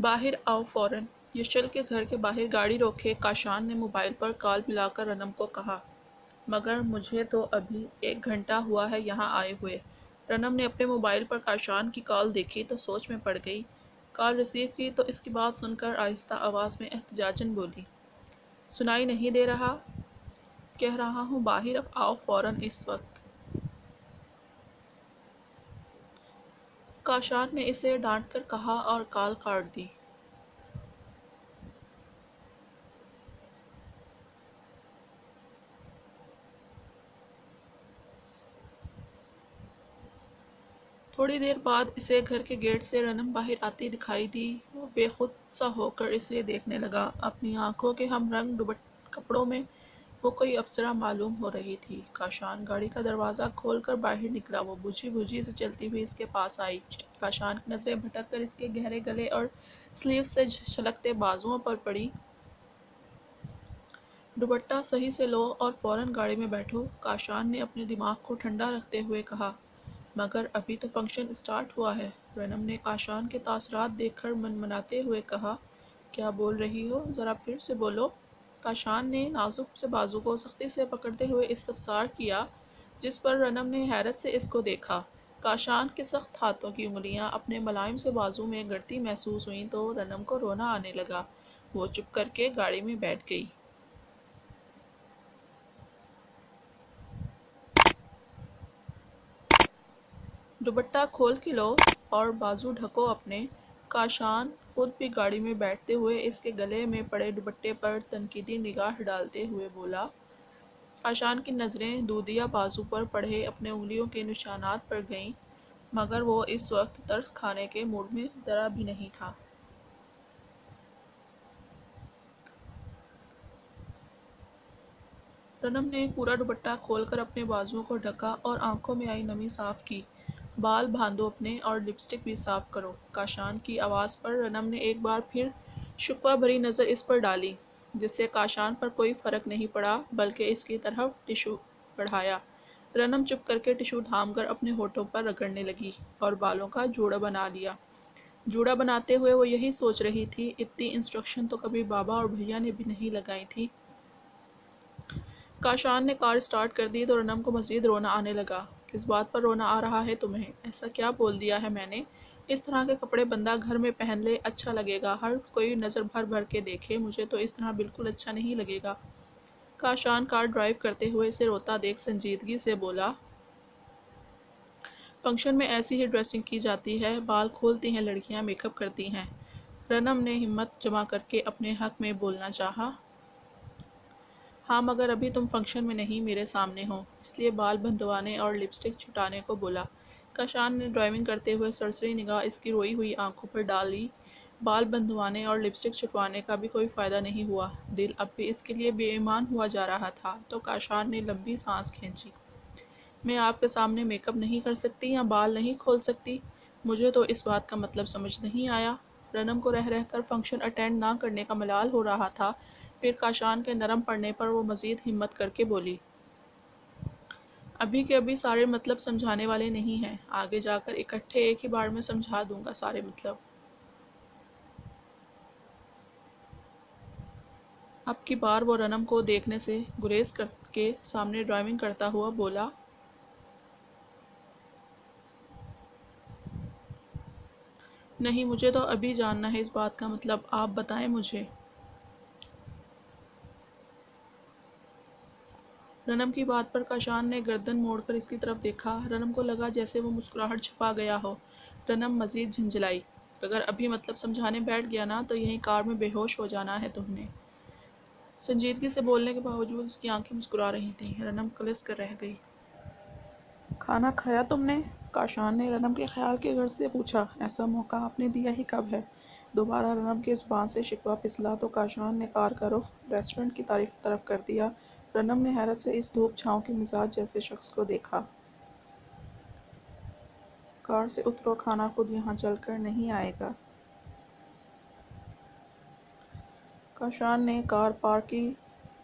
باہر آؤ فوراً۔ یشل کے گھر کے باہر گاڑی روکے کاشان نے موبائل پر کال ملا کر رنم کو کہا، مگر مجھے تو ابھی 1 گھنٹہ ہوا ہے یہاں آئے ہوئے۔ رنم نے اپنے موبائل پر کاشان کی کال دیکھی تو سوچ میں پڑ گئی۔ کال ریسیو کی تو اس کی بات سن کر آہستہ آواز میں احتجاجاً بولی، سنائی نہیں دے رہا؟ کہہ رہا ہوں باہر آؤ فوراً اس وقت۔ کاشان نے اسے ڈانٹ کر کہا اور کال کاٹ دی۔ تھوڑی دیر بعد اسے گھر کے گیٹ سے رنم باہر آتی دکھائی دی۔ وہ بے خود سا ہو کر اسے دیکھنے لگا۔ اپنی آنکھوں کے ہم رنگ کپڑوں میں وہ کوئی افسرہ معلوم ہو رہی تھی۔ کاشان گاڑی کا دروازہ کھول کر باہر نکلا۔ وہ بجھی بجھی سے چلتی ہوئی اس کے پاس آئی۔ کاشان کی نظریں بھٹک کر اس کے گہرے گلے اور سلیو سے چھلکتے بازوؤں پر پڑی۔ دوپٹہ صحیح سے لو اور فوراً گاڑی میں بیٹھو، کاشان نے اپنے دماغ کو ٹھنڈا رکھتے ہوئے کہا۔ مگر ابھی تو فنکشن اسٹارٹ ہوا ہے، رنم نے کاشان کے تاثرات دیکھ کر منمناتے ہوئے کہا۔ کیا بول رہی ہو؟ ذرا پھر سے بولو۔ کاشان نے نازک سے بازو کو سختی سے پکڑتے ہوئے استفسار کیا، جس پر رنم نے حیرت سے اس کو دیکھا۔ کاشان کے سخت ہاتھوں کی انگلیاں اپنے ملائم سے بازو میں گرتی محسوس ہوئیں تو رنم کو رونا آنے لگا۔ وہ چپ کر کے گاڑی میں بیٹھ گئی۔ دوپٹہ کھول کے لو اور بازو ڈھکو اپنے۔ کاشان خود بھی گاڑی میں بیٹھتے ہوئے اس کے گلے میں پڑے دوپٹے پر تنقیدی نگاہ ڈالتے ہوئے بولا۔ کاشان کی نظریں دودیا بازو پر پڑے اپنے انگلیوں کے نشانات پر گئیں، مگر وہ اس وقت ترس کھانے کے موڈ میں ذرا بھی نہیں تھا۔ رنم نے پورا دوپٹہ کھول کر اپنے بازوؤں کو ڈھکا اور آنکھوں میں آئی نمی صاف کی۔ بال باندھو اپنے اور لپسٹک بھی صاف کرو۔ کاشان کی آواز پر رنم نے ایک بار پھر شکوہ بھری نظر اس پر ڈالی، جس سے کاشان پر کوئی فرق نہیں پڑا بلکہ اس کی طرف ٹشو بڑھایا۔ رنم چپ کر کے ٹشو تھام کر اپنے ہونٹوں پر رگڑنے لگی اور بالوں کا جوڑا بنا لیا۔ جوڑا بناتے ہوئے وہ یہی سوچ رہی تھی، اتنی انسٹرکشن تو کبھی بابا اور بھیا نے بھی نہیں لگائی تھی۔ کاشان نے کار اسٹارٹ کر دی تو رنم کو مزید رونا آنے لگا۔ کس بات پر رونا آ رہا ہے تمہیں؟ ایسا کیا بول دیا ہے میں نے؟ اس طرح کے کپڑے بندہ گھر میں پہن لے اچھا لگے گا، ہر کوئی نظر بھر بھر کے دیکھے، مجھے تو اس طرح بالکل اچھا نہیں لگے گا۔ کاشان کار ڈرائیو کرتے ہوئے اسے روتا دیکھ سنجیدگی سے بولا، فنکشن میں ایسی ہی ڈریسنگ کی جاتی ہے، بال کھولتی ہیں لڑکیاں، میک اپ کرتی ہیں۔ رنم نے ہمت جمع کر کے اپنے حق میں بولنا چاہا۔ ہاں مگر ابھی تم فنکشن میں نہیں میرے سامنے ہو، اس لیے بال بندھوانے اور لپسٹک چھٹانے کو بولا۔ کاشان نے ڈرائیونگ کرتے ہوئے سرسری نگاہ اس کی روئی ہوئی آنکھوں پر ڈالی۔ بال بندھوانے اور لپسٹک چھٹوانے کا بھی کوئی فائدہ نہیں ہوا۔ دل اب بھی اس کے لیے بے ایمان ہوا جا رہا تھا تو کاشان نے لمبی سانس کھینچی۔ میں آپ کے سامنے میک اپ نہیں کر سکتی یا بال نہیں کھول سکتی؟ مجھے تو اس بات کا مطلب سمجھ نہیں آیا۔ رنم کو رہ رہ کر فنکشن اٹینڈ نہ کرنے کا ملال ہو رہا تھا، پھر کاشان کے نرم پڑنے پر وہ مزید ہمت کر کے بولی، ابھی کے ابھی سارے مطلب سمجھانے والے نہیں ہیں، آگے جا کر اکٹھے ایک ہی بار میں سمجھا دوں گا سارے مطلب۔ اب کی بار وہ رنم کو دیکھنے سے گریز کر کے سامنے ڈرائیونگ کرتا ہوا بولا، نہیں مجھے تو ابھی جاننا ہے اس بات کا مطلب، آپ بتائیں مجھے۔ رنم کی بات پر کاشان نے گردن موڑ کر اس کی طرف دیکھا۔ رنم کو لگا جیسے وہ مسکراہٹ چھپا گیا ہو۔ رنم مزید جھنجھلائی، اگر ابھی مطلب سمجھانے بیٹھ گیا نا تو یہیں کار میں بے ہوش ہو جانا ہے تم نے۔ سنجیدگی سے بولنے کے باوجود اس کی آنکھیں مسکرا رہی تھیں۔ رنم کلس کر رہ گئی۔ کھانا کھایا تم نے؟ کاشان نے رنم کے خیال کے غرض سے پوچھا۔ ایسا موقع آپ نے دیا ہی کب ہے؟ دوبارہ رنم کی زبان سے شکوہ پسلا تو کاشان نے کار کا رخ ریسٹورنٹ کی طرف کر دیا۔ رنم نے حیرت سے اس دھوپ چھاؤں کے مزاج جیسے شخص کو دیکھا۔ کار سے اترو، کھانا خود یہاں چل کر نہیں آئے گا۔ کاشان نے کار پارک کی۔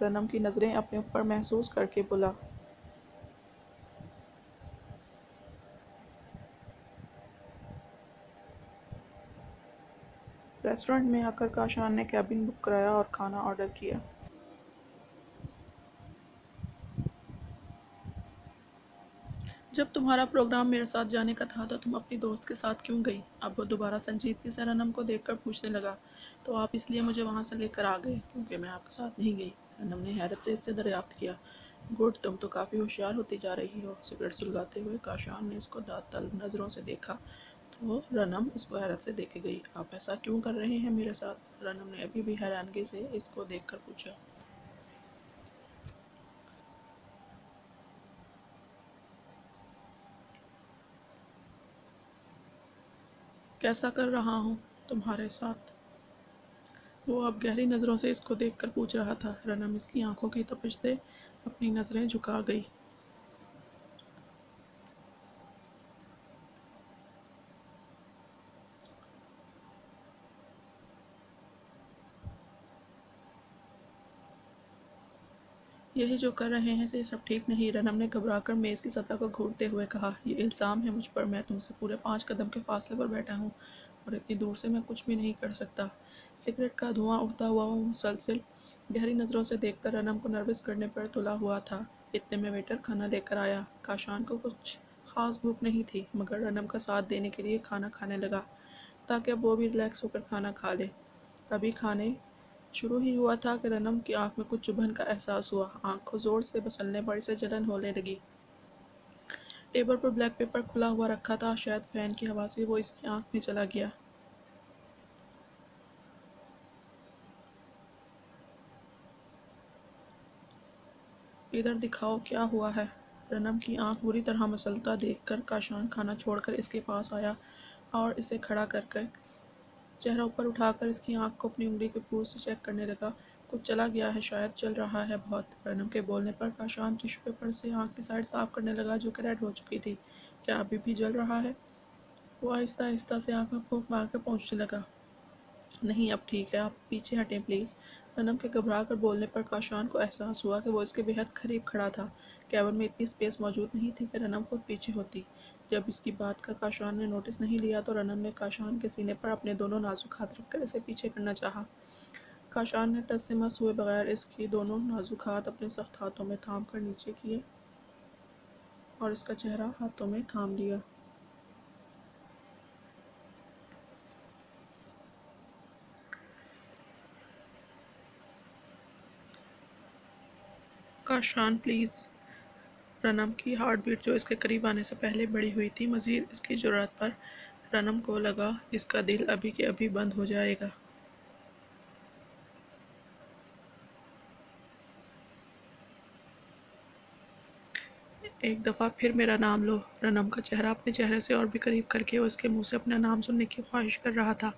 رنم کی نظریں اپنے اوپر محسوس کر کے بولا، ریسٹورنٹ میں آ کر کاشان نے کیبن بک کرایا اور کھانا آرڈر کیا۔ جب تمہارا پروگرام میرے ساتھ جانے کا تھا تو تم اپنی دوست کے ساتھ کیوں گئی؟ اب وہ دوبارہ سنجیدگی سے رنم کو دیکھ کر پوچھنے لگا۔ تو آپ اس لیے مجھے وہاں سے لے کر آ گئے کیونکہ میں آپ کے ساتھ نہیں گئی؟ رنم نے حیرت سے اس سے دریافت کیا۔ گڈ، تم تو کافی ہوشیار ہوتی جا رہی ہو۔ سگریٹ سلگاتے ہوئے کاشان نے اس کو دانت طلب نظروں سے دیکھا تو رنم اس کو حیرت سے دیکھے گئی۔ آپ ایسا کیوں کر رہے ہیں میرے ساتھ؟ رنم نے ابھی بھی حیرانگی سے اس کو دیکھ کر پوچھا۔ کیسا کر رہا ہوں تمہارے ساتھ؟ وہ اب گہری نظروں سے اس کو دیکھ کر پوچھ رہا تھا۔ رنم اس کی آنکھوں کی تپش سے اپنی نظریں جھکا گئی۔ یہی جو کر رہے ہیں یہ سب ٹھیک نہیں، رنم نے گھبرا کر میز کی سطح کو گھورتے ہوئے کہا۔ یہ الزام ہے مجھ پر، میں تم سے پورے 5 قدم کے فاصلے پر بیٹھا ہوں اور اتنی دور سے میں کچھ بھی نہیں کر سکتا۔ سگریٹ کا دھواں اڑتا ہوا وہ مسلسل گہری نظروں سے دیکھ کر رنم کو نروس کرنے پر تلا ہوا تھا۔ اتنے میں ویٹر کھانا لے کر آیا۔ کاشان کو کچھ خاص بھوک نہیں تھی مگر رنم کا ساتھ دینے کے لیے کھانا کھانے لگا تاکہ اب وہ بھی ریلیکس ہو کر کھانا کھا لے۔ ابھی کھانے شروع ہی ہوا تھا کہ رنم کی آنکھ میں کچھ چبھن کا احساس ہوا۔ آنکھ کو زور سے بسلنے پر اسے جلن ہونے لگی۔ ٹیبل پر بلیک پیپر کھلا ہوا رکھا تھا، شاید فین کی ہوا سے وہ اس کی آنکھ میں چلا گیا۔ ادھر دکھاؤ کیا ہوا ہے؟ رنم کی آنکھ بری طرح مسلتا دیکھ کر کاشان کھانا چھوڑ کر اس کے پاس آیا اور اسے کھڑا کر کے چہرہ اوپر اٹھا کر اس کی آنکھ کو اپنی انگلی کے پور سے چیک کرنے لگا۔ کچھ چلا گیا ہے، شاید چل رہا ہے بہت۔ رنم کے بولنے پر کاشان ٹشو پیپر سے آنکھ کی سائڈ صاف کرنے لگا جو کہ ریڈ ہو چکی تھی۔ کیا ابھی بھی جل رہا ہے؟ وہ آہستہ آہستہ سے آنکھ میں پھونک مار کر پہنچنے لگا۔ نہیں اب ٹھیک ہے، آپ پیچھے ہٹیں پلیز۔ رنم کے گھبرا کر بولنے پر کاشان کو احساس ہوا کہ وہ اس کے بہت قریب کھڑا تھا۔ کیبن میں اتنی سپیس موجود نہیں تھی کہ رنم خود پیچھے ہوتی۔ جب اس کی بات کا کاشان نے نوٹس نہیں لیا تو رنم نے کاشان کے سینے پر اپنے دونوں نازک ہاتھ رکھ کر اسے پیچھے کرنا چاہا۔ کاشان نے ٹس سے مس ہوئے بغیر اس کی دونوں نازک ہاتھ اپنے سخت ہاتھوں میں تھام کر نیچے کیے اور اس کا چہرہ ہاتھوں میں تھام لیا۔ کاشان پلیز۔ رنم کی ہارٹ بیٹ جو اس کے قریب آنے سے پہلے بڑھی ہوئی تھی، مزید اس کی جرأت پر رنم کو لگا اس کا دل ابھی کے ابھی بند ہو جائے گا۔ ایک دفعہ پھر میرا نام لو۔ رنم کا چہرہ اپنے چہرے سے اور بھی قریب کر کے وہ اس کے منہ سے اپنا نام سننے کی خواہش کر رہا تھا۔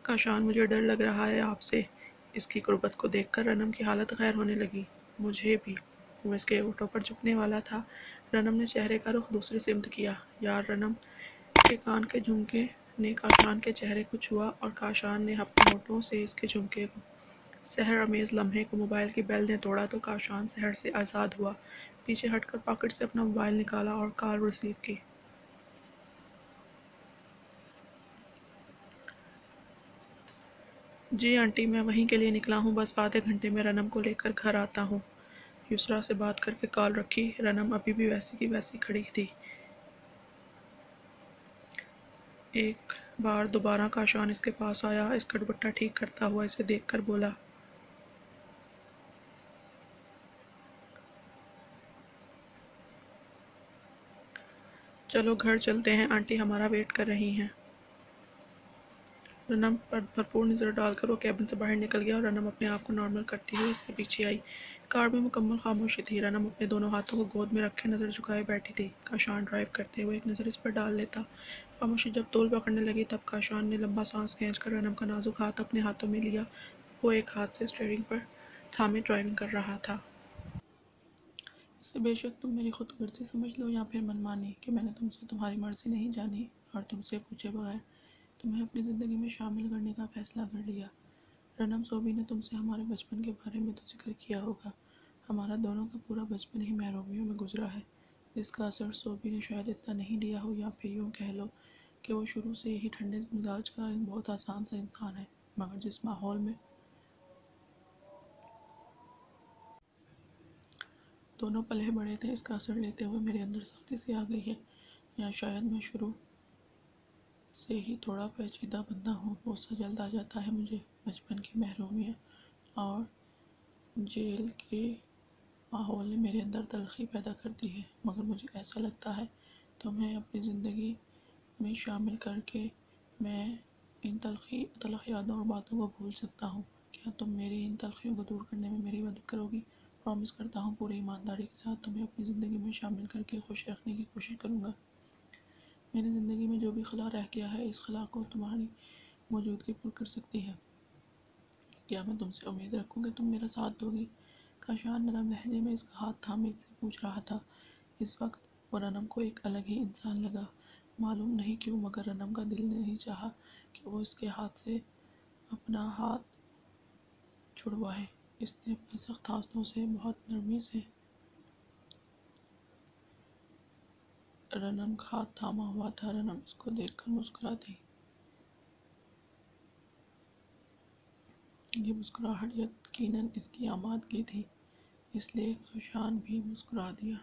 کاشان مجھے ڈر لگ رہا ہے آپ سے۔ اس کی قربت کو دیکھ کر رنم کی حالت غیر ہونے لگی۔ مجھے بھی۔ وہ اس کے ہونٹوں پر جھکنے والا تھا۔ رنم نے چہرے کا رخ دوسری سمت کیا۔ یار رنم کے کان کے جھمکے نے کاشان کے چہرے کو چھوا اور کاشان نے اپنے ہونٹوں سے اس کے جھمکے کو سحر آمیز لمحے کو موبائل کی بیل نے توڑا تو کاشان سحر سے آزاد ہوا۔ پیچھے ہٹ کر پاکٹ سے اپنا موبائل نکالا اور کال ریسیو کی۔ جی آنٹی، میں وہیں کے لیے نکلا ہوں، بس آدھے گھنٹے میں رنم کو لے کر گھر آتا ہوں۔ یسریٰ سے بات کر کے کال رکھی۔ رنم ابھی بھی ویسی کی ویسی کھڑی تھی۔ ایک بار دوبارہ کاشان اس کے پاس آیا، اس کا دوپٹہ ٹھیک کرتا ہوا اسے دیکھ کر بولا۔ چلو گھر چلتے ہیں، آنٹی ہمارا ویٹ کر رہی ہیں۔ رنم پر بھرپور نظر ڈال کر وہ کیبن سے باہر نکل گیا اور رنم اپنے آپ کو نارمل کرتی ہوئی اس کے پیچھے آئی۔ کار میں مکمل خاموشی تھی۔ رنم اپنے دونوں ہاتھوں کو گود میں رکھے نظر جھکائے بیٹھی تھی۔ کاشان ڈرائیو کرتے ہوئے ایک نظر اس پر ڈال لیتا۔ خاموشی جب طول پکڑنے لگی تب کاشان نے لمبا سانس کھینچ کر رنم کا نازک ہاتھ اپنے ہاتھوں میں لیا۔ وہ ایک ہاتھ سے اسٹیئرنگ پر تھامے ڈرائیونگ کر رہا تھا۔ اسے بے شک تم میری خود غرضی سمجھ لو یا پھر منمانی کہ میں نے تم سے تمہاری مرضی نہیں جانی اور تم سے پوچھے بغیر تمہیں اپنی زندگی میں شامل کرنے کا فیصلہ کر لیا۔ رنم، سوبی نے تم سے ہمارے بچپن کے بارے میں تو ذکر کیا ہوگا۔ ہمارا دونوں کا پورا بچپن ہی محرومیوں میں گزرا ہے، جس کا اثر سوبی نے شاید اتنا نہیں لیا ہو، یا پھر یوں کہہ لو کہ وہ شروع سے ہی ٹھنڈے مزاج کا ایک بہت آسان سا انسان ہے۔ مگر جس ماحول میں دونوں پلے بڑے تھے اس کا اثر لیتے ہوئے میرے اندر سختی سی آ گئی ہے، یا شاید میں شروع سے ہی تھوڑا پیچیدہ بندہ ہوں۔ غصہ جلد آ جاتا ہے مجھے۔ بچپن کی محرومیت اور جیل کے ماحول نے میرے اندر تلخی پیدا کر دی ہے، مگر مجھے ایسا لگتا ہے تمہیں اپنی زندگی میں شامل کر کے میں ان تلخیاتوں اور باتوں کو بھول سکتا ہوں۔ کیا تم میری ان تلخیوں کو دور کرنے میں میری مدد کرو گی؟ پرامس کرتا ہوں پوری ایمانداری کے ساتھ تمہیں اپنی زندگی میں شامل کر کے خوش رکھنے کی کوشش کروں گا۔ میری زندگی میں جو بھی خلا رہ گیا ہے اس خلا کو تمہاری موجودگی پر کر سکتی ہے۔ کیا میں تم سے امید رکھوں کہ تم میرا ساتھ دو گی؟ کاشان نرم لہجے میں اس کا ہاتھ تھامے اس سے پوچھ رہا تھا۔ اس وقت وہ رنم کو ایک الگ ہی انسان لگا۔ معلوم نہیں کیوں مگر رنم کا دل نہیں چاہا کہ وہ اس کے ہاتھ سے اپنا ہاتھ چھڑوائے۔ اس نے اپنے سخت ہاتھوں سے بہت نرمی سے رنم کا ہاتھ تھاما ہوا تھا۔ رنم اس کو دیکھ کر مسکرا دی۔ یہ مسکراہٹ یقیناً اس کی آمادگی تھی، اس لیے کاشان بھی مسکرا دیا۔